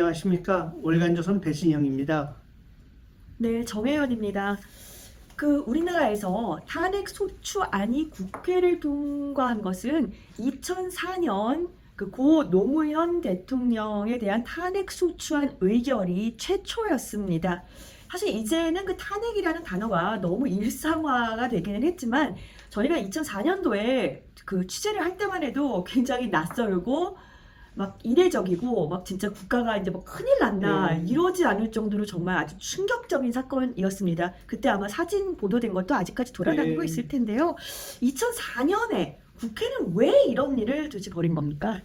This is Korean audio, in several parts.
안녕하십니까. 월간조선 배신영입니다. 네, 정혜연입니다. 우리나라에서 탄핵 소추안이 국회를 통과한 것은 2004년 고 노무현 대통령에 대한 탄핵 소추안 의결이 최초였습니다. 사실 이제는 그 탄핵이라는 단어가 너무 일상화가 되기는 했지만 저희가 2004년도에 그 취재를 할 때만 해도 굉장히 낯설고 막 이례적이고 막 진짜 국가가 이제 뭐 큰일 났나 이러지 않을 정도로 정말 아주 충격적인 사건이었습니다. 그때 아마 사진 보도된 것도 아직까지 돌아다니고 있을 텐데요. 2004년에 국회는 왜 이런 일을 도대체 벌인 겁니까?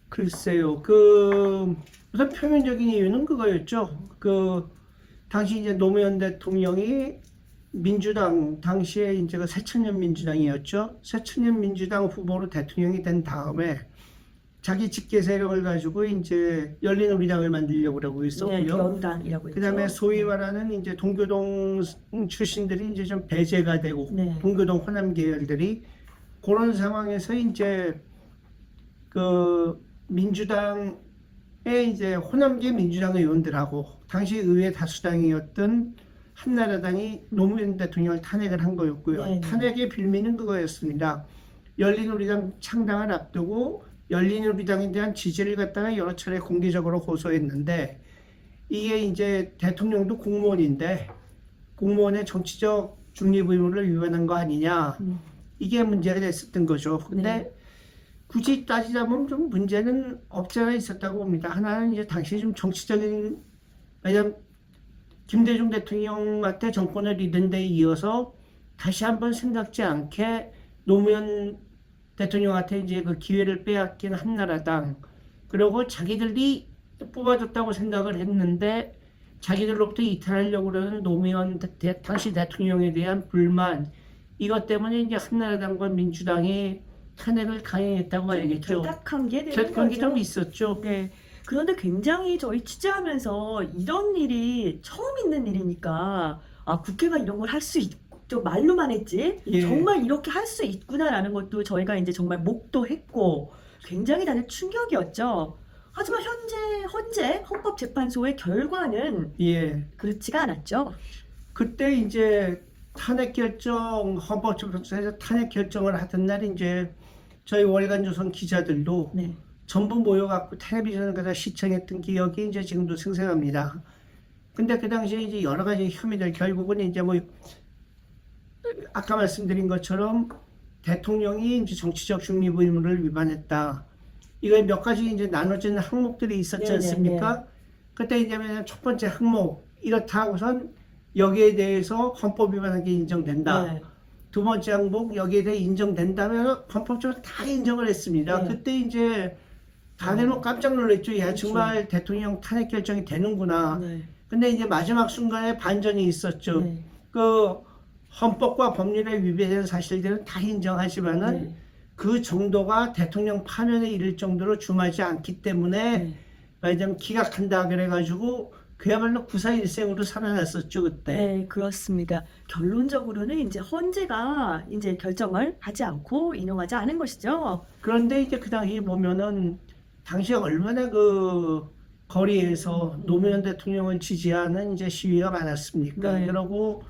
글쎄요. 우선 표면적인 이유는 그거였죠. 당시 이제 노무현 대통령이 민주당, 당시에 이제 그 새천년 민주당이었죠. 새천년 민주당 후보로 대통령이 된 다음에 자기 직계 세력을 가지고 이제 열린우리당을 만들려고 그러고 있었고요. 네, 연당이라고 그다음에 했죠. 소위 말하는 이제 동교동 출신들이 이제 좀 배제가 되고 네. 동교동 호남 계열들이 그런 상황에서 이제 그 민주당의 이제 호남계 민주당 의원들하고 당시 의회 다수당이었던 한나라당이 노무현 대통령을 탄핵을 한 거였고요. 네. 탄핵의 빌미는 그거였습니다. 열린우리당 창당을 앞두고 열린우리당에 대한 지지를 갖다가 여러 차례 공개적으로 호소했는데 이게 이제 대통령도 공무원인데 공무원의 정치적 중립 의무를 위반한 거 아니냐 이게 문제가 됐었던 거죠. 근데 네. 굳이 따지자면 좀 문제는 없지 않아 있었다고 봅니다. 하나는 이제 당시 좀 정치적인 왜냐면 김대중 대통령한테 정권을 잃은 데 이어서 다시 한번 생각지 않게 노무현 대통령한테 이제 그 기회를 빼앗긴 한나라당 그리고 자기들이 뽑아줬다고 생각을 했는데 자기들로부터 이탈하려고 그러는 노무현 당시 대통령에 대한 불만 이것 때문에 이제 한나라당과 민주당이 탄핵을 강행했다고 봐야겠죠. 결탁한 게 되는 결탁한 게 거죠. 좀 있었죠. 네. 그런데 굉장히 저희 취재하면서 이런 일이 처음 있는 일이니까 국회가 이런 걸 할 수 있고 좀 말로만 했지 예. 정말 이렇게 할 수 있구나라는 것도 저희가 이제 정말 목도했고 굉장히 다들 충격이었죠. 하지만 현재 헌법재판소의 결과는 예. 그렇지가 않았죠. 그때 이제 탄핵 결정 헌법재판소에서 탄핵 결정을 하던 날 이제 저희 월간조선 기자들도 네. 전부 모여갖고 텔레비전을 가서 시청했던 기억이 이제 지금도 생생합니다. 근데 그 당시에 이제 여러 가지 혐의들 결국은 이제 뭐 아까 말씀드린 것처럼 대통령이 이제 정치적 중립 의무를 위반했다. 이거 몇 가지 이제 나눠진 항목들이 있었지 않습니까? 그때 이제 첫 번째 항목 이렇다 하고선 여기에 대해서 헌법 위반한 게 인정된다. 네. 두 번째 항목 여기에 대해 인정된다면 헌법적으로 다 인정을 했습니다. 네. 그때 이제 다들 뭐 깜짝 놀랐죠. 야 그렇죠. 정말 대통령 탄핵 결정이 되는구나. 네. 근데 이제 마지막 순간에 반전이 있었죠. 네. 그 헌법과 법률에 위배되는 사실들은 다 인정하지만은 네. 그 정도가 대통령 파면에 이를 정도로 중하지 않기 때문에 네. 말하자면 기각한다 그래가지고 그야말로 구사일생으로 살아났었죠 그때. 네, 그렇습니다. 결론적으로는 이제 헌재가 이제 결정을 하지 않고 인용하지 않은 것이죠. 그런데 이제 그 당시 보면은 당시에 얼마나 그 거리에서 노무현 대통령을 지지하는 이제 시위가 많았습니까? 네. 그러고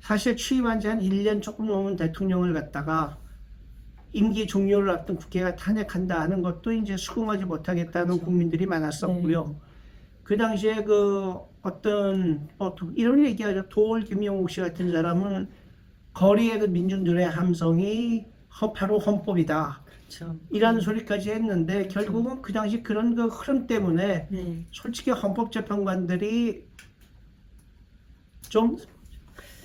사실 취임한 지 한 1년 조금 넘은 대통령을 갖다가 임기 종료를 앞둔 국회가 탄핵한다 하는 것도 이제 수긍하지 못하겠다는 그렇죠. 국민들이 많았었고요. 그 당시에 그 어떤 이런 얘기하죠. 도올 김영욱 씨 같은 사람은 거리의 그 민중들의 함성이 바로 헌법이다. 그렇죠. 이라는 소리까지 했는데 결국은 그 당시 그런 그 흐름 때문에 네. 솔직히 헌법재판관들이 좀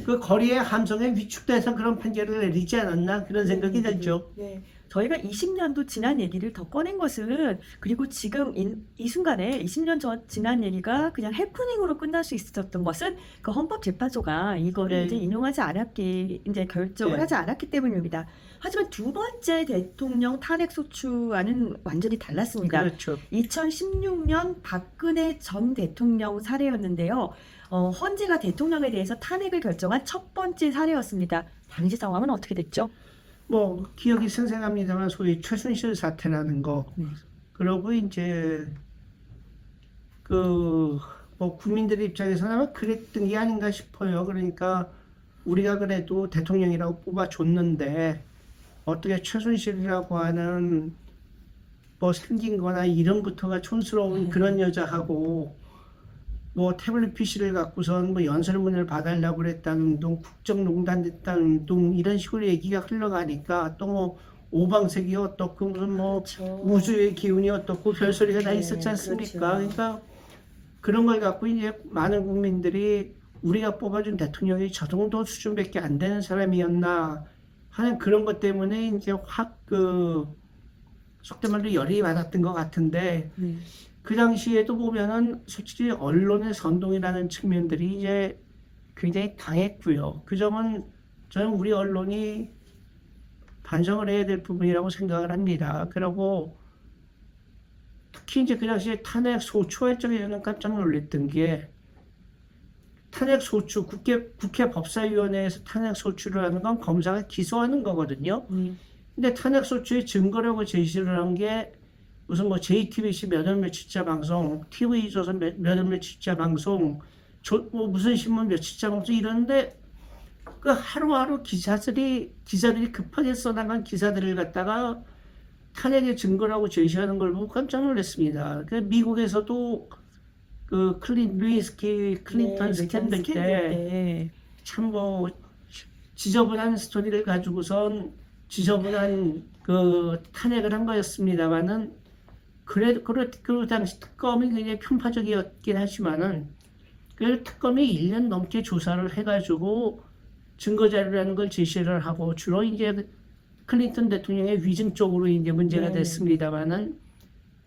그 거리의 함성에 위축돼서 그런 판결을 내리지 않았나 그런 생각이 들죠. 네. 저희가 20년도 지난 얘기를 더 꺼낸 것은 그리고 지금 이 순간에 20년 전 지난 얘기가 그냥 해프닝으로 끝날 수 있었던 것은 그 헌법재판소가 이거를 이제 인용하지 않았기 이제 결정을 하지 않았기 때문입니다. 하지만 두 번째 대통령 탄핵 소추와는 완전히 달랐습니다. 그렇죠. 2016년 박근혜 전 대통령 사례였는데요. 헌재가 대통령에 대해서 탄핵을 결정한 첫 번째 사례였습니다. 당시 상황은 어떻게 됐죠? 뭐 기억이 생생합니다만 소위 최순실 사태라는 거 네. 그러고 이제 뭐 국민들 입장에서는 아마 그랬던 게 아닌가 싶어요. 그러니까 우리가 그래도 대통령이라고 뽑아줬는데 어떻게 최순실이라고 하는 뭐 생긴 거나 이름부터가 촌스러운 그런 여자하고 뭐 태블릿 PC를 갖고선 뭐 연설문을 봐달라고 그랬다는 둥, 국정농단 됐다는 둥 이런 식으로 얘기가 흘러가니까 또 뭐 오방색이 어떻고 무슨 뭐 그렇죠. 우주의 기운이 어떻고 별소리가 다 네, 있었지 않습니까? 그렇죠. 그러니까 그런 걸 갖고 이제 많은 국민들이 우리가 뽑아준 대통령이 저 정도 수준밖에 안 되는 사람이었나 하는 그런 것 때문에 이제 확 속된 말로 열이 받았던 것 같은데 네. 그 당시에도 보면은 솔직히 언론의 선동이라는 측면들이 이제 굉장히 강했고요. 그 점은 저는 우리 언론이 반성을 해야 될 부분이라고 생각을 합니다. 그리고 특히 이제 그 당시에 탄핵 소추할 적에 저는 깜짝 놀랐던 게 탄핵 소추 국회 법사위원회에서 탄핵 소추를 하는 건 검사가 기소하는 거거든요. 근데 탄핵 소추의 증거라고 제시를 한 게 무슨 뭐 JTBC 몇월 며칠자 방송, TV조선 몇월 며칠자 방송, 뭐 무슨 신문 며칠자 방송 이러는데 그 하루하루 기자들이 급하게 써나간 기사들을 갖다가 탄핵의 증거라고 제시하는 걸 보고 깜짝 놀랐습니다. 그 미국에서도 그 루이스키 클린턴 스캔들 때 참 뭐 지저분한 스토리를 가지고선 지저분한 그 탄핵을 한 거였습니다만은 그 당시 특검이 굉장히 편파적이었긴 하지만은 그 특검이 1년 넘게 조사를 해가지고 증거 자료라는 걸 제시를 하고 주로 이제 클린턴 대통령의 위증 쪽으로 이제 문제가 됐습니다만은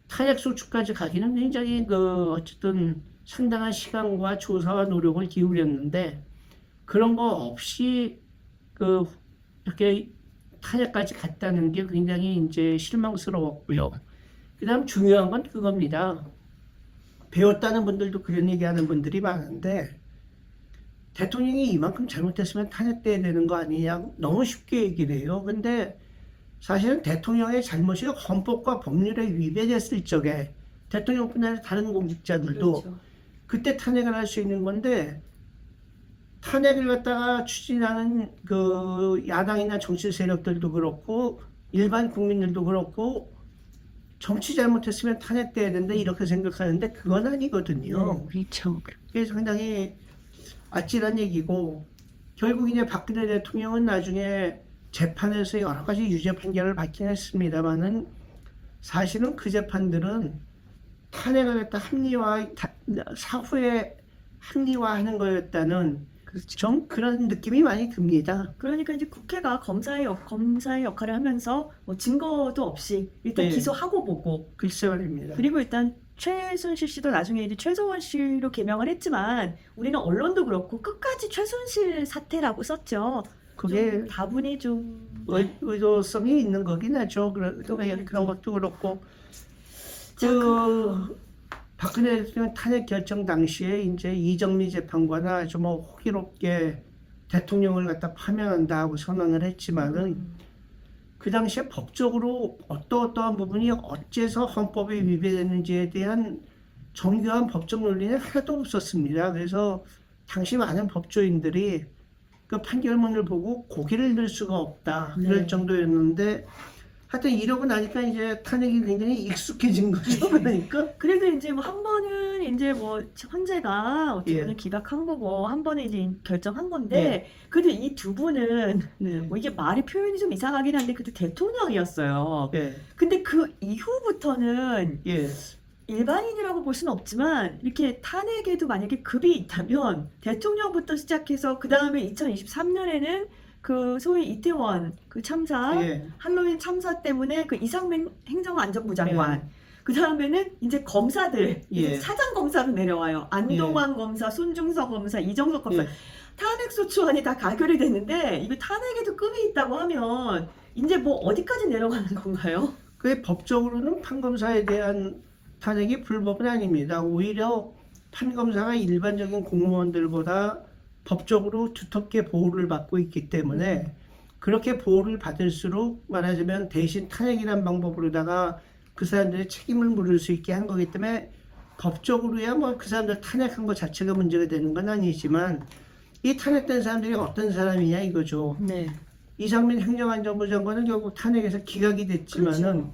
탄핵 소추까지 가기는 굉장히 어쨌든 상당한 시간과 조사와 노력을 기울였는데 그런 거 없이 이렇게 탄핵까지 갔다는 게 굉장히 이제 실망스러웠고요. 그다음 중요한 건 그겁니다. 배웠다는 분들도 그런 얘기하는 분들이 많은데 대통령이 이만큼 잘못했으면 탄핵돼야 되는 거 아니냐 너무 쉽게 얘기를 해요. 근데 사실은 대통령의 잘못이 헌법과 법률에 위배됐을 적에 대통령뿐 아니라 다른 공직자들도 그렇죠. 그때 탄핵을 할 수 있는 건데 탄핵을 갖다가 추진하는 그 야당이나 정치 세력들도 그렇고 일반 국민들도 그렇고 정치 잘못했으면 탄핵돼야 된다 이렇게 생각하는데 그건 아니거든요. 그렇죠. 그게 상당히 아찔한 얘기고 결국 이제 박근혜 대통령은 나중에 재판에서 여러 가지 유죄 판결을 받긴 했습니다만은 사실은 그 재판들은 탄핵을 갖다 사후에 합리화하는 거였다는 좀 그런 느낌이 많이 듭니다. 그러니까 이제 국회가 검사의 역할을 하면서 뭐 증거도 없이 일단 네. 기소하고 보고 글쎄 말입니다. 그리고 일단 최순실 씨도 나중에 이제 최서원 씨로 개명을 했지만 우리는 언론도 그렇고 끝까지 최순실 사태라고 썼죠. 그게 좀 다분히 좀 의도성이 있는 거긴 하죠. 그런 것도 그렇고 자, 박근혜 대통령 탄핵 결정 당시에 이제 이정미 재판관은 아주 뭐 호기롭게 대통령을 갖다 파면한다 하고 선언을 했지만은 그 당시에 법적으로 어떠한 부분이 어째서 헌법에 위배되는지에 대한 정교한 법적 논리는 하나도 없었습니다. 그래서 당시 많은 법조인들이 그 판결문을 보고 고개를 들 수가 없다 그럴 정도였는데 하여튼 이러고 나니까 이제 탄핵이 굉장히 익숙해진 거죠. 그러니까 그래도 이제 뭐 한 번은 이제 뭐 헌재가 어떻게 보면 예. 기각한 거고 한 번은 이제 결정한 건데 그래도 이 두 분은 뭐 이게 말이 표현이 좀 이상하긴 한데 그래도 대통령이었어요. 예, 근데 그 이후부터는 예, 일반인이라고 볼 수는 없지만 이렇게 탄핵에도 만약에 급이 있다면 대통령부터 시작해서 그 다음에 2023년에는 그 소위 이태원 그 참사 예. 할로윈 참사 때문에 그 이상민 행정안전부 장관 그 다음에는 이제 검사들 이제 예. 사장 검사로 내려와요. 안동환 검사, 손중석 검사, 이정석 검사 예. 탄핵 소추안이 다 가결이 됐는데 이거 탄핵에도 급이 있다고 하면 이제 뭐 어디까지 내려가는 건가요? 그 법적으로는 판검사에 대한 탄핵이 불법은 아닙니다. 오히려 판검사가 일반적인 공무원들보다 법적으로 두텁게 보호를 받고 있기 때문에 그렇게 보호를 받을수록 말하자면 대신 탄핵이라는 방법으로다가 그 사람들의 책임을 물을 수 있게 한 거기 때문에 법적으로야 뭐 그 사람들 탄핵한 것 자체가 문제가 되는 건 아니지만 이 탄핵된 사람들이 어떤 사람이냐 이거죠. 네. 이상민 행정안전부 장관은 결국 탄핵에서 기각이 됐지만은 그렇죠.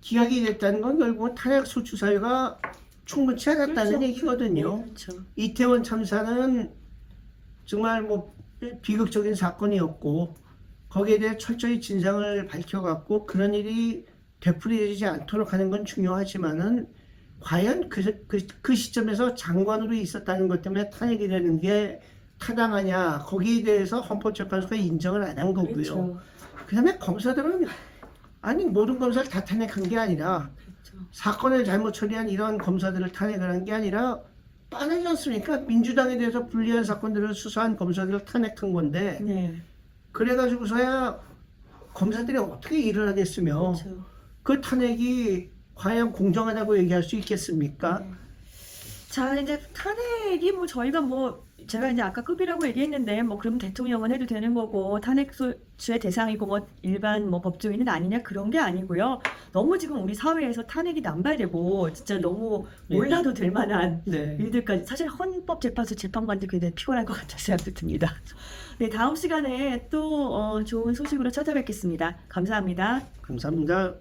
기각이 됐다는 건 결국은 탄핵 소추 사유가 충분치 않았다는 그렇죠. 얘기거든요. 네, 그렇죠. 이태원 참사는 정말 뭐 비극적인 사건이었고 거기에 대해 철저히 진상을 밝혀갖고 그런 일이 되풀이되지 않도록 하는 건 중요하지만은 과연 그 시점에서 장관으로 있었다는 것 때문에 탄핵이 되는 게 타당하냐 거기에 대해서 헌법재판소가 인정을 안 한 거고요. 그렇죠. 그다음에 검사들은 아니 모든 검사를 다 탄핵한 게 아니라 그렇죠. 사건을 잘못 처리한 이런 검사들을 탄핵을 한 게 아니라 뻔하지 않습니까? 민주당에 대해서 불리한 사건들을 수사한 검사들을 탄핵한 건데 네. 그래가지고서야 검사들이 어떻게 일을 하겠으며 그렇죠. 그 탄핵이 과연 공정하다고 얘기할 수 있겠습니까? 네. 자, 이제 탄핵이 뭐 저희가 뭐 제가 이제 아까 급이라고 얘기했는데 뭐 그럼 대통령은 해도 되는 거고 탄핵 소추의 대상이고 뭐 일반 뭐 법조인은 아니냐 그런 게 아니고요. 너무 지금 우리 사회에서 탄핵이 남발되고 진짜 너무 네. 몰라도 될 만한 네. 일들까지 사실 헌법재판소 재판관들 굉장히 피곤할 것 같다는 생각도 듭니다. 네, 다음 시간에 또 좋은 소식으로 찾아뵙겠습니다. 감사합니다. 감사합니다.